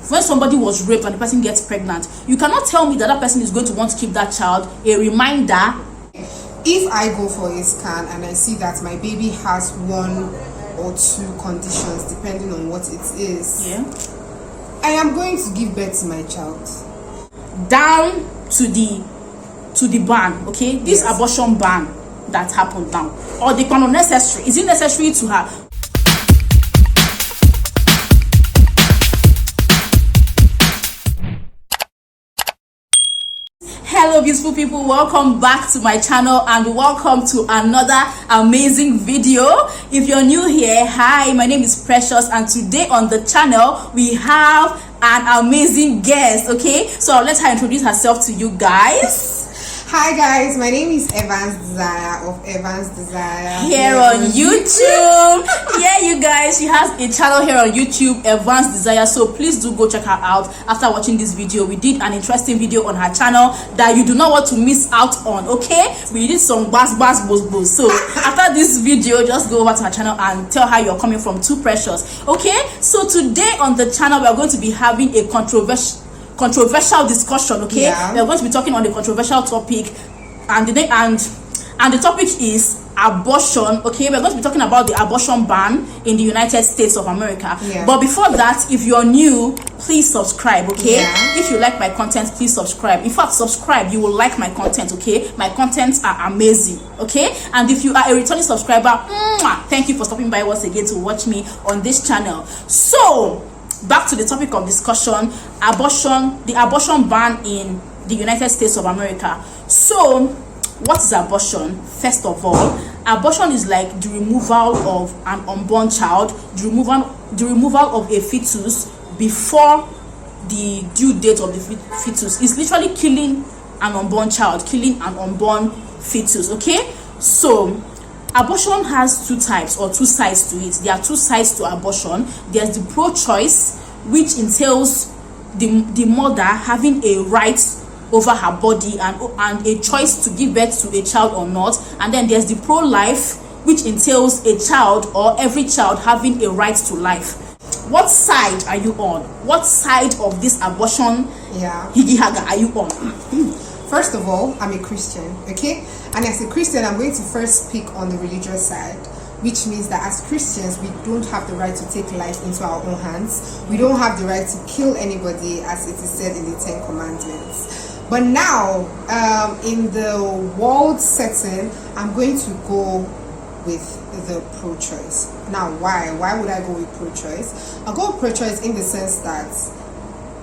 when somebody was raped and the person gets pregnant, you cannot tell me that person is going to want to keep that child a reminder. If I go for a scan and I see that my baby has 1 or 2 conditions depending on what it is, I am going to give birth to my child. Down to the ban, okay? This abortion ban that happened now, or the kind of necessary, is it necessary to have? Hello beautiful people, welcome back to my channel and welcome to another amazing video. If you're new here, hi, my name is Precious, and today on the channel we have an amazing guest. Okay, so I'll let her introduce herself to you guys. Hi guys, my name is Evans Desire of Evans Desire here on YouTube. Yeah, you guys, she has a channel here on YouTube, Evans Desire, so please do go check her out after watching this video. We did an interesting video on her channel that you do not want to miss out on. Okay, we did some bass so after this video, just go over to her channel and tell her you're coming from Too Precious. Okay, so today on the channel we are going to be having a controversial discussion. Okay, we're going to be talking on the controversial topic, and the topic is abortion. Okay, we're going to be talking about the abortion ban in the United States of America. But before that, if you're new, please subscribe. Okay, if you like my content, please subscribe. In fact, subscribe, you will like my content. Okay, my contents are amazing. Okay, and if you are a returning subscriber, thank you for stopping by once again to watch me on this channel. So back to the topic of discussion, abortion, the abortion ban in the United States of America. So what is abortion? First of all, abortion is like the removal of an unborn child, the removal of a fetus before the due date of the fetus. It's literally killing an unborn child, killing an unborn fetus. Okay, so abortion has 2 types or 2 sides to it. There are 2 sides to abortion. There's the pro-choice, which entails the mother having a right over her body and a choice to give birth to a child or not. And then there's the pro-life, which entails a child or every child having a right to life. What side are you on? What side of this abortion higi-haga are you on? First of all, I'm a Christian, okay? And as a Christian, I'm going to first speak on the religious side, which means that as Christians, we don't have the right to take life into our own hands. We don't have the right to kill anybody, as it is said in the 10 Commandments. But now, in the world setting, I'm going to go with the pro-choice. Now, why? Why would I go with pro-choice? I'll go with pro-choice in the sense that,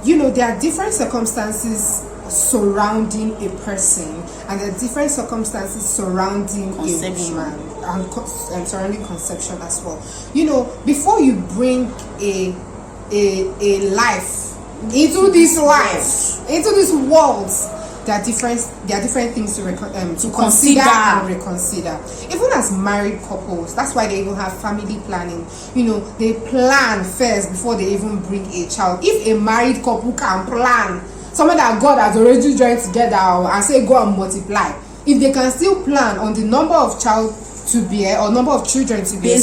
you know, there are different circumstances surrounding a person, and there are different circumstances surrounding a woman and surrounding conception as well. You know, before you bring a life into this world, there are different things to consider and reconsider. Even as married couples, that's why they even have family planning. You know, they plan first before they even bring a child. If a married couple can plan, someone that God has already joined together and say go and multiply, if they can still plan on the number of child to bear or number of children to bear,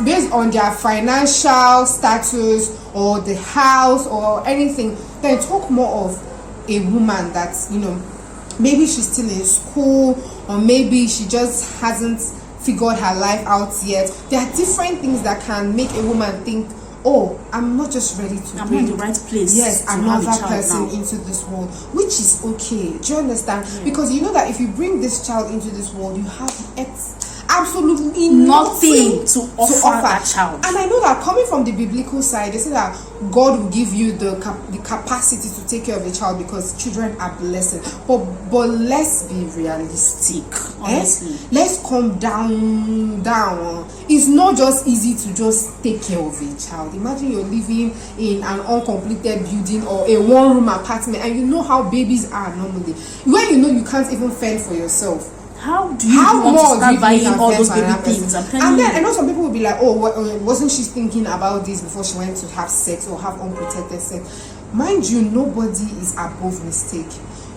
based on their financial status or the house or anything, then talk more of a woman that's, you know, maybe she's still in school, or maybe she just hasn't figured her life out yet. There are different things that can make a woman think, oh, I'm not just ready to I'm in the right place. Yes, another person into this world, which is okay. Do you understand? Because you know that if you bring this child into this world, you have absolutely nothing to offer that child. And I know that coming from the biblical side, they say that God will give you the capacity to take care of a child because children are blessed. But let's be realistic. Honestly, let's come down. It's not just easy to just take care of a child. Imagine you're living in an uncompleted building or a 1-room apartment, and you know how babies are normally. When you know you can't even fend for yourself, how do you want to start buying all those baby things? And then I know some people will be like, oh, wasn't she thinking about this before she went to have sex or have unprotected sex? Mind you, nobody is above mistake.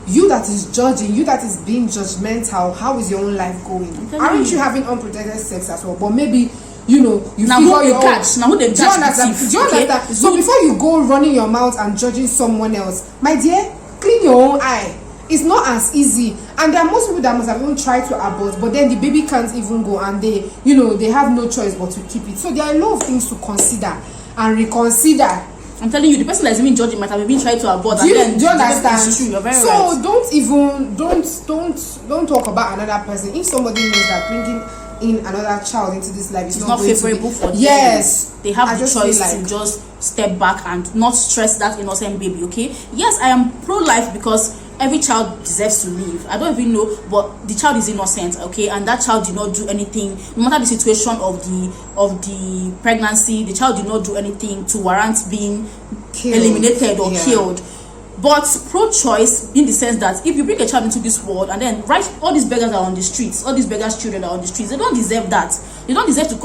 You that is judging, you that is being judgmental, how is your own life going? Aren't you having unprotected sex as well? But maybe you now figure who your they own. catch, now who they Do you catch understand? the thief, Do you okay? understand? So before you go running your mouth and judging someone else, my dear, clean your own eye. It's not as easy, and there are most people that must have even tried to abort, but then the baby can't even go, and they they have no choice but to keep it. So there are a lot of things to consider and reconsider. I'm telling you, the person that's even judging might have even tried to abort. Do you understand? understand? True, you're very so right. don't talk about another person. If somebody knows that bringing in another child into this life is not favorable for them, yes, they have the choice to just step back and not stress that innocent baby. Okay, yes, I am pro-life because every child deserves to live. I don't even know, but the child is innocent, okay, and that child did not do anything. No matter the situation of the pregnancy, the child did not do anything to warrant being eliminated or killed. But pro-choice in the sense that if you bring a child into this world and then all these beggars are on the streets, all these beggars' children are on the streets, they don't deserve that. They don't deserve to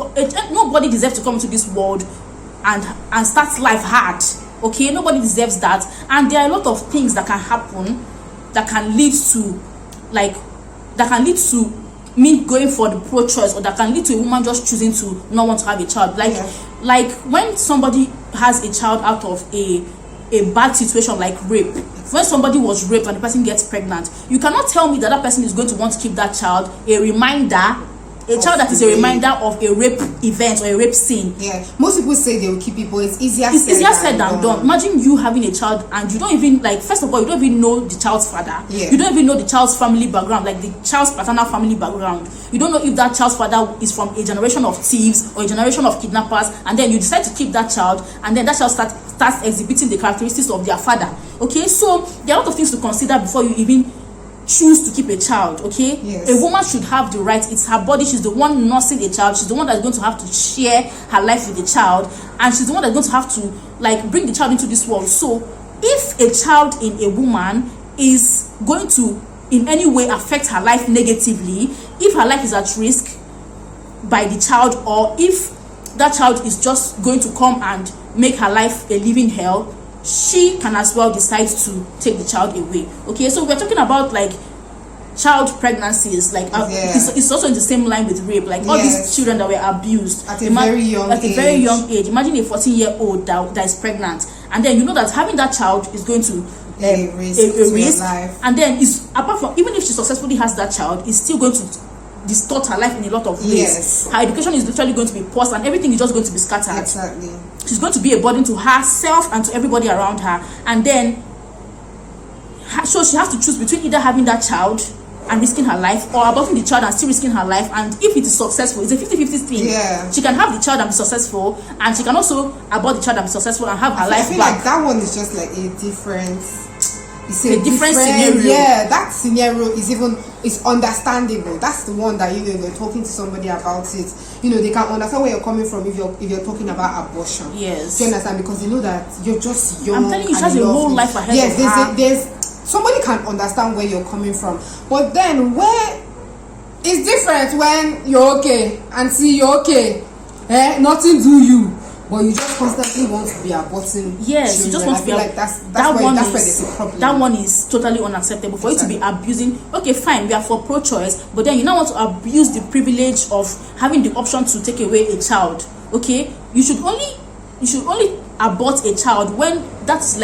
nobody deserves to come into this world and start life hard. Okay, nobody deserves that. And there are a lot of things that can happen that can lead to me going for the pro-choice, or that can lead to a woman just choosing to not want to have a child. Like when somebody has a child out of a bad situation like rape, when somebody was raped and the person gets pregnant, you cannot tell me that that person is going to want to keep that child a child that is a reminder of a rape event or a rape scene. Yeah, most people say they will keep it, but it's easier said than done. Imagine you having a child and you don't even, first of all, you don't even know the child's father. You don't even know the child's family background, like the child's paternal family background. You don't know if that child's father is from a generation of thieves or a generation of kidnappers, and then you decide to keep that child, and then that child starts exhibiting the characteristics of their father. Okay, so there are a lot of things to consider before you even choose to keep a child. Okay, a woman should have the right. It's her body. She's the one nursing a child. She's the one that's going to have to share her life with the child, and she's the one that's going to have to bring the child into this world. So if a child in a woman is going to in any way affect her life negatively, if her life is at risk by the child, or if that child is just going to come and make her life a living hell, she can as well decide to take the child away. Okay, so we're talking about child pregnancies, it's also in the same line with rape, all these children that were abused at a very young age. Imagine a 14-year-old that is pregnant, and then you know that having that child is going to a risk life. And then apart from, even if she successfully has that child, it's still going to distort her life in a lot of ways. Her education is literally going to be paused, and everything is just going to be scattered. Exactly. She's going to be a burden to herself and to everybody around her, and then so she has to choose between either having that child and risking her life, or aborting the child and still risking her life. And if it is successful, it's a 50-50 thing. She can have the child and be successful, and she can also abort the child and be successful and have her life back. I feel like that one is just a different. It's a different scenario. Yeah, that scenario is understandable. That's the one that you're talking to somebody about it. They can understand where you're coming from if you're talking about abortion. Yes. Do you understand? Because they know that you're just young. I'm telling you, she has a whole life ahead of her. There's somebody can understand where you're coming from, but then where it's different when you're okay and see you're okay. Nothing do you. But you just constantly want to be aborting. Yes, children. You just want to be that's where there's a problem. That one is totally unacceptable for you to be abusing. Okay, fine, we are for pro-choice, but then you now want to abuse the privilege of having the option to take away a child. Okay, you should only abort a child when that is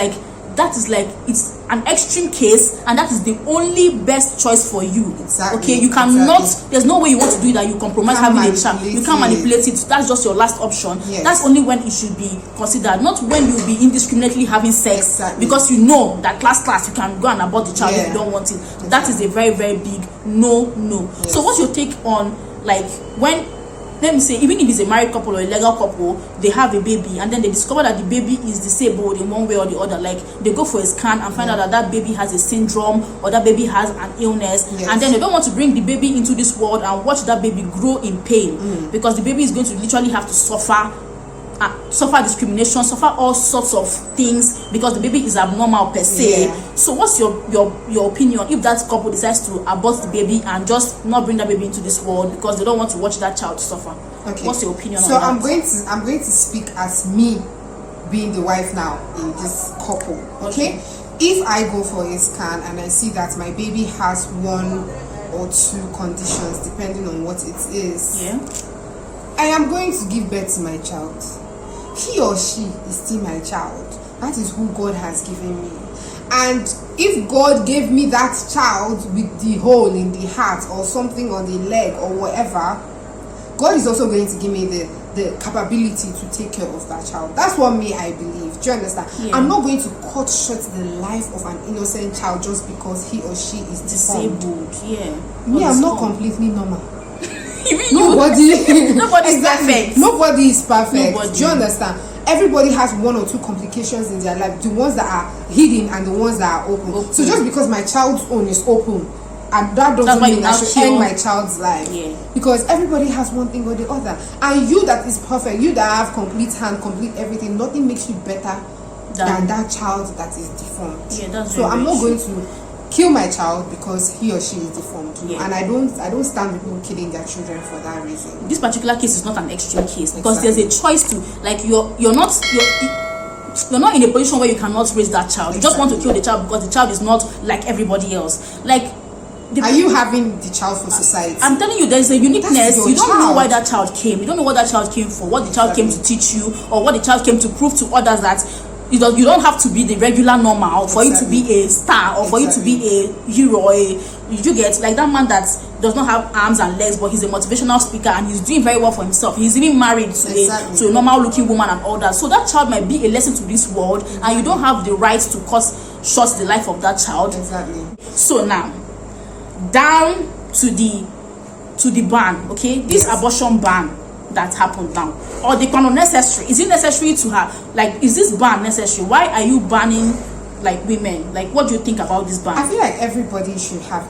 it's an extreme case, and that is the only best choice for you. Exactly. Okay, you cannot. There's no way you want to do that. You compromise having a child. You can't manipulate it. That's just your last option. Yes. That's only when it should be considered, not when you'll be indiscriminately having sex. Exactly. Because you know that class you can go and abort the child if you don't want it. Exactly. That is a very, very big no. Yes. So what's your take on when, let me say, even if it's a married couple or a legal couple, they have a baby and then they discover that the baby is disabled in one way or the other, they go for a scan and find out that baby has a syndrome or that baby has an illness, and then they don't want to bring the baby into this world and watch that baby grow in pain, because the baby is going to literally have to suffer discrimination, suffer all sorts of things because the baby is abnormal per se. So what's your opinion if that couple decides to abort the baby and just not bring that baby into this world because they don't want to watch that child suffer? Okay. What's your opinion on that? So I'm going to speak as me being the wife now in this couple. Okay? If I go for a scan and I see that my baby has one or two conditions depending on what it is, I am going to give birth to my child. He or she is still my child. That is who God has given me. And if God gave me that child with the hole in the heart or something on the leg or whatever, God is also going to give me the capability to take care of that child. That's what I believe. Do you understand? Yeah. I'm not going to cut short the life of an innocent child just because he or she is disabled. Yeah. Me, I'm not completely normal. Nobody's exactly. perfect. Nobody is perfect. Nobody. Do you understand? Everybody has one or two complications in their life. The ones that are hidden and the ones that are open. So just because my child's own is open, and that doesn't mean I should end my child's life. Yeah. Because everybody has one thing or the other. And you that is perfect, you that have complete hand, complete everything, nothing makes you better than that child that is deformed. Yeah, that's so I'm not going to kill my child because he or she is deformed. Yeah. And I don't stand with people killing their children for that reason. This particular case is not an extreme case because there's a choice to, like, you're not in a position where you cannot raise that child. You just want to kill the child because the child is not like everybody else. Like, are you having the child for society? I'm telling you, there's a uniqueness. You don't child. know why that child came. You don't know what that child came for, what the child came to teach you, or what the child came to prove to others that you don't have to be the regular normal for you to be a star or for you to be a hero. You get like that man that does not have arms and legs, but he's a motivational speaker and he's doing very well for himself. He's even married to a normal looking woman and all that. So that child might be a lesson to this world, and you don't have the right to cut short the life of that child. Exactly. So now, down to the ban, okay? This abortion ban that happened now, or the kind of necessary, is it necessary to have, like, is this ban necessary? Why are you banning like women? Like, what do you think about this ban? I feel like everybody should have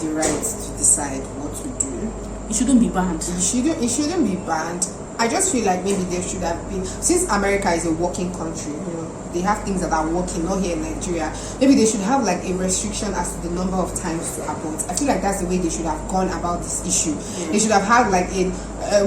the right to decide what to do. It shouldn't be banned. It shouldn't be banned. I just feel like maybe there should have been, since America is a working country, you know, they have things that are working, not here in Nigeria. Maybe they should have like a restriction as to the number of times to abort. I feel like that's the way they should have gone about this issue. Yeah. They should have had like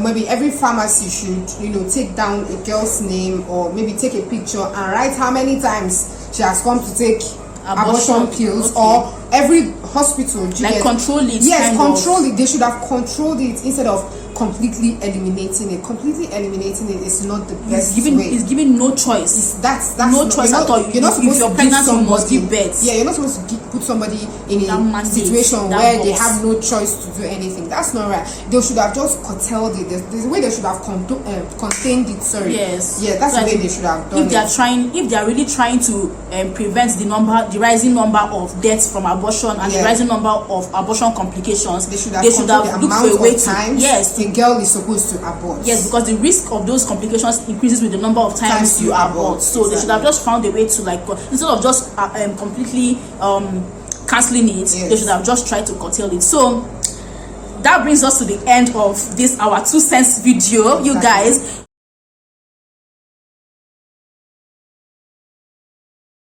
maybe every pharmacy should, you know, take down a girl's name or maybe take a picture and write how many times she has come to take abortion pills, or every hospital like control it. Yes, control it. They should have controlled it instead of completely eliminating it. Completely eliminating it is not the best way. It's giving no choice. That's no choice at all. You're not supposed to give somebody, you must give birth. Yeah, you're not supposed to put somebody in a situation where they have no choice to do anything. That's not right. They should have just curtailed it. There's a way they should have contained it. Sorry. Yes. Yeah, that's the way they should have done it. If they are really trying to prevent the rising number of deaths from abortion and the rising number of abortion complications, they should have looked for a way to. The girl is supposed to abort. Yes, because the risk of those complications increases with the number of times you abort. So they should have just found a way to, like, instead of just completely cancelling it, they should have just tried to curtail it. So that brings us to the end of this our 2 cents video, you guys.